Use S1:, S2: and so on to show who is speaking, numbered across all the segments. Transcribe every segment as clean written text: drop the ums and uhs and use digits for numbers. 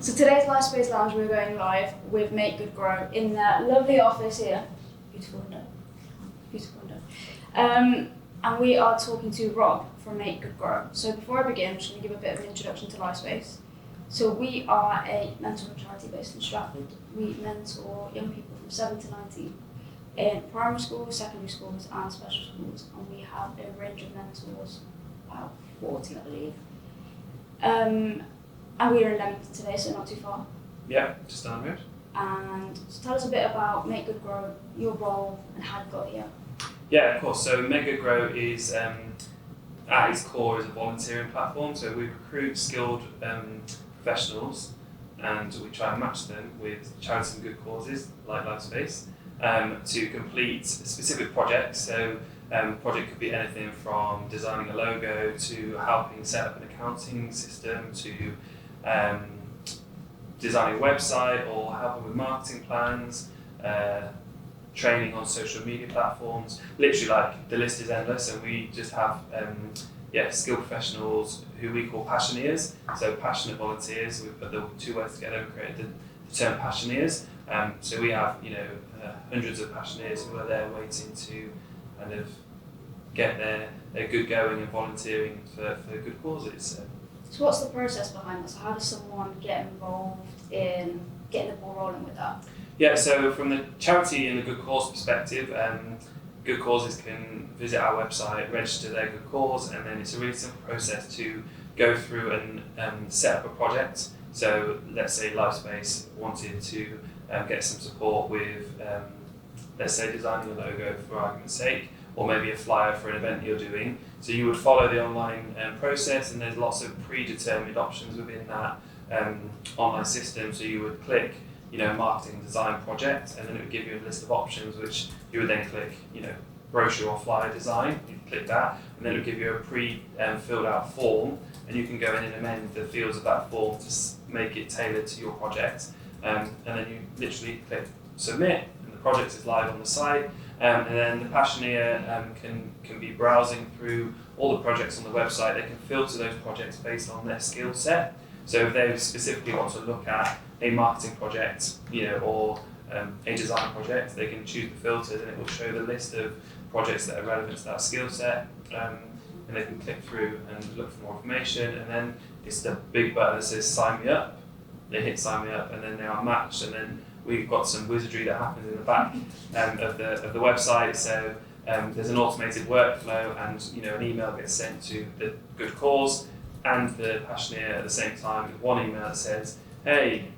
S1: So today's Lifespace Lounge, we're going live with Make Good Grow in their lovely office here. Beautiful window. Beautiful window. And we are talking to Rob from Make Good Grow. So before I begin, I'm just going to give a bit of an introduction to Lifespace. So we are a mental health charity based in Stratford. We mentor young people from 7 to 19 in primary schools, secondary schools and special schools. And we have a range of mentors, about 40 I believe. And we are in Leamington today, so not too far.
S2: Yeah, just down the road.
S1: And so tell us a bit about Make Good Grow, your role and how you got here.
S2: Yeah, of course. So Make Good Grow is, at its core, is a volunteering platform. So we recruit skilled professionals and we try and match them with charities and good causes like Lifespace to complete specific projects. So project could be anything from designing a logo to helping set up an accounting system to designing a website or helping with marketing plans, training on social media platforms. Literally, like, the list is endless, and we just have skilled professionals who we call passioneers. So passionate volunteers. We put the two words together and created the term passioneers. So we have hundreds of passioneers who are there waiting to kind of get their good going and volunteering for good causes.
S1: So what's the process behind this? How does someone get involved in getting the ball rolling with that?
S2: Yeah, so from the charity and the good cause perspective, good causes can visit our website, register their good cause, and then it's a really simple process to go through and set up a project. So let's say Lifespace wanted to get some support with, let's say, designing a logo for argument's sake, or maybe a flyer for an event you're doing. So you would follow the online process, and there's lots of predetermined options within that online system. So you would click, marketing design project, and then it would give you a list of options, which you would then click, brochure or flyer design. You'd click that, and then it would give you a filled out form, and you can go in and amend the fields of that form to make it tailored to your project. And then you literally click submit, and the project is live on the site. And then the passioneer can be browsing through all the projects on the website. They can filter those projects based on their skill set. So if they specifically want to look at a marketing project, or a design project, they can choose the filters, and it will show the list of projects that are relevant to that skill set. And they can click through and look for more information. And then it's the big button that says sign me up. They hit sign me up, and then they are matched. And then we've got some wizardry that happens in the back of the website. So there's an automated workflow, and an email gets sent to the good cause and the passioneer at the same time. One email that says, "Hey,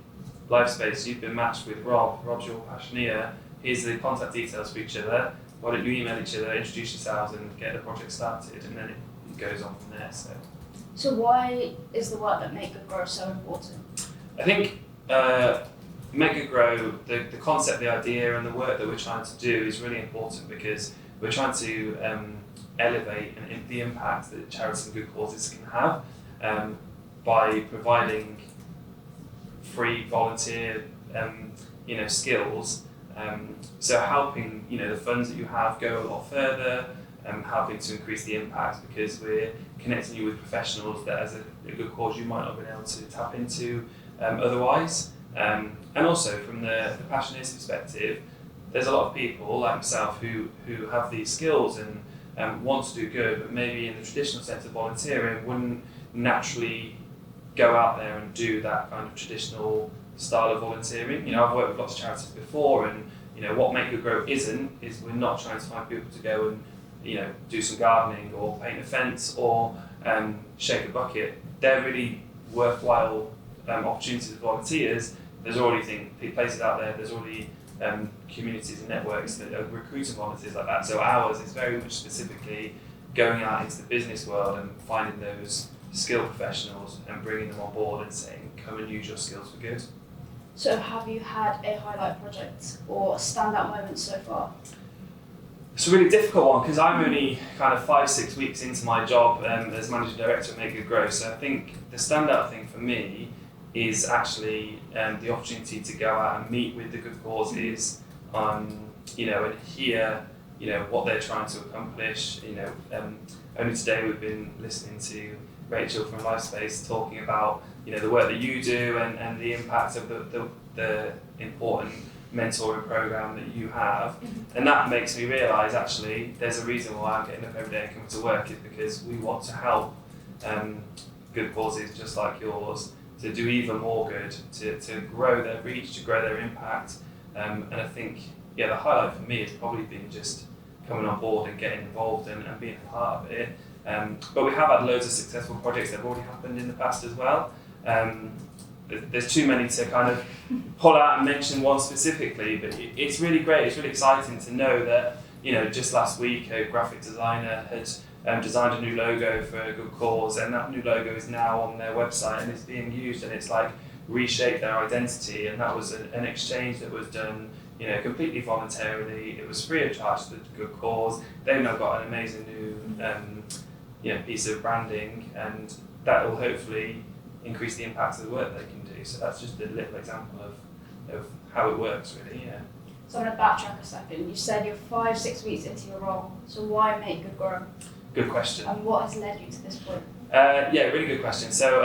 S2: Lifespace, you've been matched with Rob. Rob's your passioneer. Here's the contact details for each other. Why don't you email each other, introduce yourselves, and get the project started?" And then it goes on from there.
S1: So why is the work that Make Good Grow so important?
S2: I think Make Good Grow, the concept, the idea, and the work that we're trying to do is really important, because we're trying to elevate the impact that charities and good causes can have by providing free volunteer skills. So helping the funds that you have go a lot further, helping to increase the impact, because we're connecting you with professionals that, as a good cause, you might not have been able to tap into otherwise. And also from the passioneer's perspective, there's a lot of people like myself who have these skills and want to do good, but maybe in the traditional sense of volunteering wouldn't naturally go out there and do that kind of traditional style of volunteering. I've worked with lots of charities before, and what Make Good Grow is we're not trying to find people to go and do some gardening or paint a fence or shake a bucket. They're really worthwhile opportunities for volunteers. There's already places out there. There's already communities and networks that are recruiting volunteers like that. So ours is very much specifically going out into the business world and finding those skilled professionals and bringing them on board and saying, come and use your skills for good.
S1: So have you had a highlight project or a standout moment so far?
S2: It's a really difficult one, because I'm only kind of 5-6 weeks into my job as managing director at Make Good Grow. So I think the standout thing for me is actually the opportunity to go out and meet with the good causes, and hear what they're trying to accomplish. Only today we've been listening to Rachel from Lifespace talking about the work that you do and the impact of the important mentoring program that you have, and that makes me realise actually there's a reason why I'm getting up every day and coming to work, is because we want to help good causes just like yours to do even more good, to grow their reach, to grow their impact, and I think the highlight for me has probably been just coming on board and getting involved and being a part of it. But we have had loads of successful projects that have already happened in the past as well. There's too many to kind of pull out and mention one specifically, but it's really great, it's really exciting to know that, just last week a graphic designer had designed a new logo for a good cause, and that new logo is now on their website and it's being used, and it's like reshaped their identity, and that was an exchange that was done completely voluntarily. It was free of charge to the good cause. They've now got an amazing new piece of branding, and that will hopefully increase the impact of the work they can do. So that's just a little example of how it works, really. Yeah.
S1: So I'm going to backtrack a second. You said you're 5-6 weeks into your role. So why Make Good Grow?
S2: Good question.
S1: And what has led you to this point?
S2: Really good question. So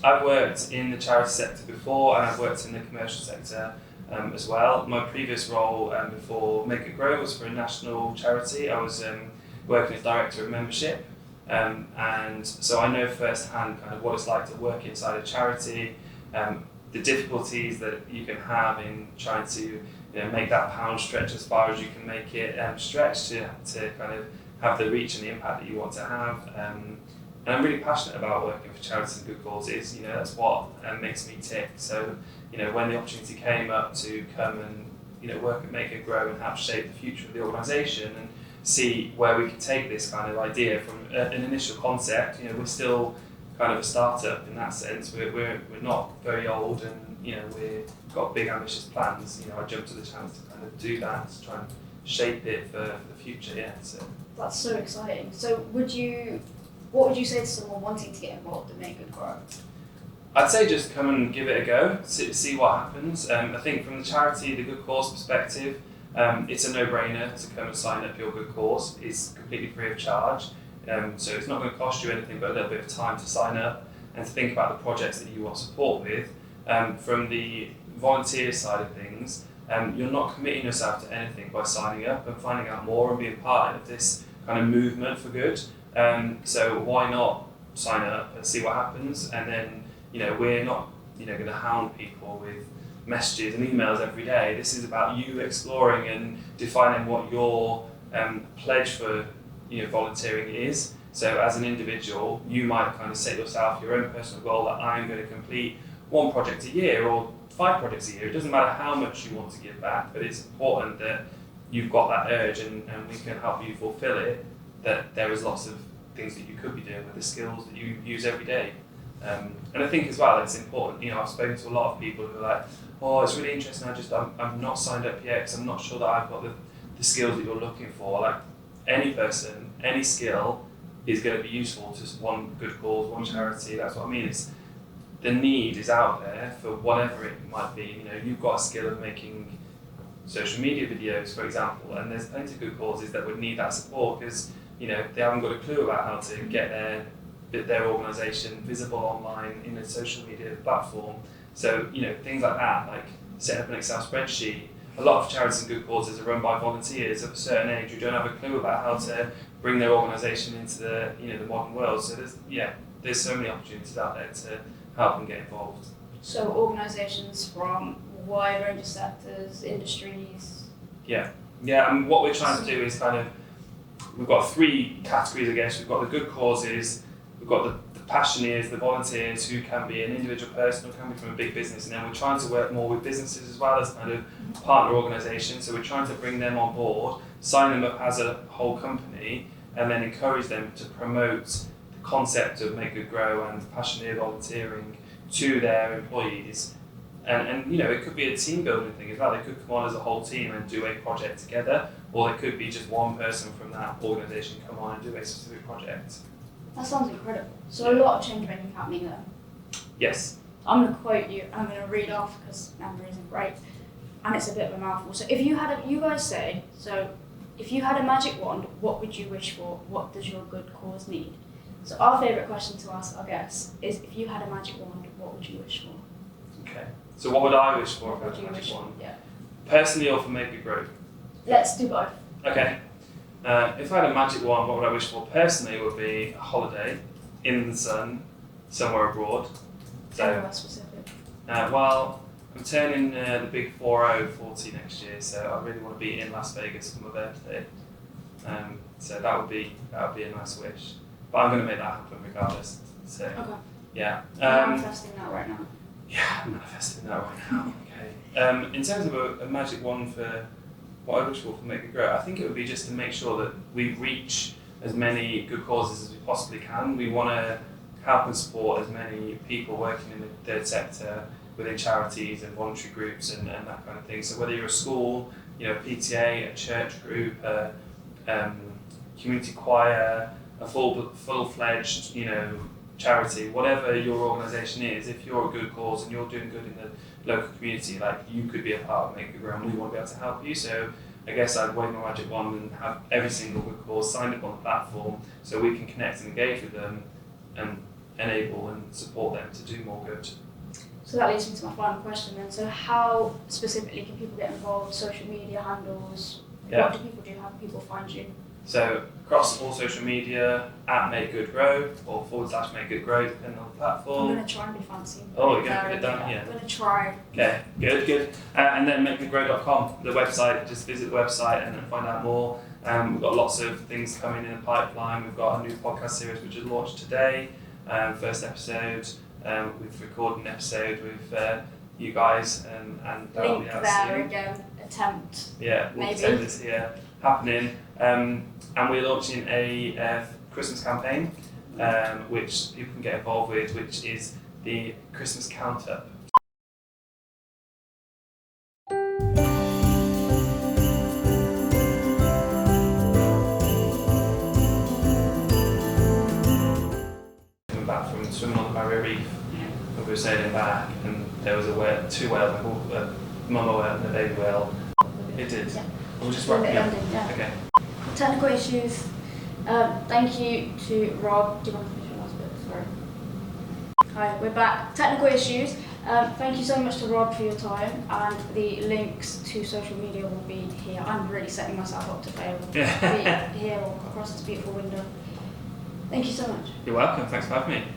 S2: I've worked in the charity sector before, and I've worked in the commercial sector as well. My previous role before Make It Grow was for a national charity. I was working as director of membership, and so I know firsthand kind of what it's like to work inside a charity, the difficulties that you can have in trying to make that pound stretch as far as you can make it stretch to kind of have the reach and the impact that you want to have. And I'm really passionate about working for charities and good causes. That's what makes me tick. So, when the opportunity came up to come and work at Make It Grow and help shape the future of the organisation and see where we could take this kind of idea from an initial concept. We're still kind of a startup in that sense. We're not very old, and we've got big ambitious plans. I jumped to the chance to kind of do that, to try and shape it for the future. Yeah. So
S1: that's so exciting. So what would you say to someone wanting to get involved in Make Good Grow?
S2: I'd say just come and give it a go, see what happens. I think from the charity, the good cause perspective, it's a no-brainer to come and sign up your good cause. It's completely free of charge, so it's not going to cost you anything but a little bit of time to sign up and to think about the projects that you want support with. From the volunteer side of things, you're not committing yourself to anything by signing up and finding out more and being part of this kind of movement for good. So why not sign up and see what happens? And then we're not going to hound people with messages and emails every day. This is about you exploring and defining what your pledge for volunteering is. So as an individual, you might kind of set yourself your own personal goal that I'm going to complete 1 project a year or 5 projects a year. It doesn't matter how much you want to give back, but it's important that you've got that urge and we can help you fulfill it, that there is lots of things that you could be doing with the skills that you use every day. And I think as well it's important, I've spoken to a lot of people who are like, oh, it's really interesting, I'm not signed up yet because I'm not sure that I've got the skills that you're looking for. Like any person, any skill is going to be useful to one good cause, one charity. That's what I mean. The need is out there for whatever it might be. You've got a skill of making social media videos, for example, and there's plenty of good causes that would need that support because they haven't got a clue about how to get their organisation visible online in a social media platform. So things like that, like setting up an Excel spreadsheet. A lot of charities and good causes are run by volunteers of a certain age who don't have a clue about how to bring their organisation into the modern world. So there's so many opportunities out there to help them get involved.
S1: So organisations from a wide range of sectors, industries.
S2: Yeah, and what we're trying to do is we've got 3 categories, I guess. We've got the good causes, we've got the passioneers, the volunteers, who can be an individual person or can be from a big business, and then we're trying to work more with businesses as well as kind of partner organisations. So we're trying to bring them on board, sign them up as a whole company, and then encourage them to promote the concept of Make Good Grow and passioneer volunteering to their employees. And it could be a team building thing as well. They could come on as a whole team and do a project together, or it could be just one person from that organisation come on and do a specific project.
S1: That sounds incredible. So a lot of change making happening there.
S2: Yes.
S1: I'm going to quote you, and I'm going to read off because memory isn't great, and it's a bit of a mouthful. So if you had if you had a magic wand, what would you wish for? What does your good cause need? So our favourite question to ask our guests is, if you had a magic wand, what would you wish for?
S2: Okay. So what would I wish for if I
S1: What
S2: had
S1: would
S2: a
S1: you
S2: magic
S1: wish?
S2: wand?
S1: Yeah.
S2: Personally or for Make Good Grow?
S1: Let's do both.
S2: Okay. If I had a magic wand, what would I wish for? Personally, it would be a holiday in the sun, somewhere abroad.
S1: Anywhere specific.
S2: Well, I'm turning the big 40 next year, so I really want to be in Las Vegas for my birthday. So that would be a nice wish. But I'm going to make that happen regardless. So
S1: Okay.
S2: yeah.
S1: I'm manifesting that right now.
S2: Yeah, I'm manifesting that right now. Okay. In terms of a magic wand for what I wish for Make It Grow, I think it would be just to make sure that we reach as many good causes as we possibly can. We want to help and support as many people working in the third sector within charities and voluntary groups and that kind of thing. So whether you're a school, PTA, a church group, a community choir, a full-fledged, charity, whatever your organisation is, if you're a good cause and you're doing good in the local community, like, you could be a part of Make It Grow, and we want to be able to help you. So I guess I'd wave my magic wand and have every single good cause signed up on the platform so we can connect and engage with them and enable and support them to do more good.
S1: So that leads me to my final question then. So how specifically can people get involved? Social media handles?
S2: Yeah.
S1: What do people do? How can people find you?
S2: So across all social media, at Make Good Grow or /Make Good Grow, depending on the platform.
S1: I'm going to try and be fancy.
S2: Oh, you're going to put it down here?
S1: I'm going to try.
S2: Okay, good. And then makegoodgrow.com, the website. Just visit the website and find out more. We've got lots of things coming in the pipeline. We've got a new podcast series which is launched today. First episode. We've recorded an episode with you guys, and that'll
S1: Link
S2: be out
S1: there
S2: soon.
S1: again. Attempt.
S2: Yeah, we'll
S1: Maybe.
S2: send this here happening. And we're launching a Christmas campaign, which people can get involved with, which is the Christmas Count Up. Coming back from swimming on the Barrier Reef, we were sailing back, and there was two whales, a mama whale and a baby whale. It did.
S1: Yeah.
S2: We'll just wrap it up.
S1: Yeah.
S2: Okay.
S1: Technical issues. Thank you to Rob. Do you want to finish your last bit? Sorry. Hi, we're back. Technical issues. Thank you so much to Rob for your time, and the links to social media will be here. I'm really setting myself up to fail.
S2: Yeah.
S1: Be here or across this beautiful window. Thank you so much.
S2: You're welcome. Thanks for having me.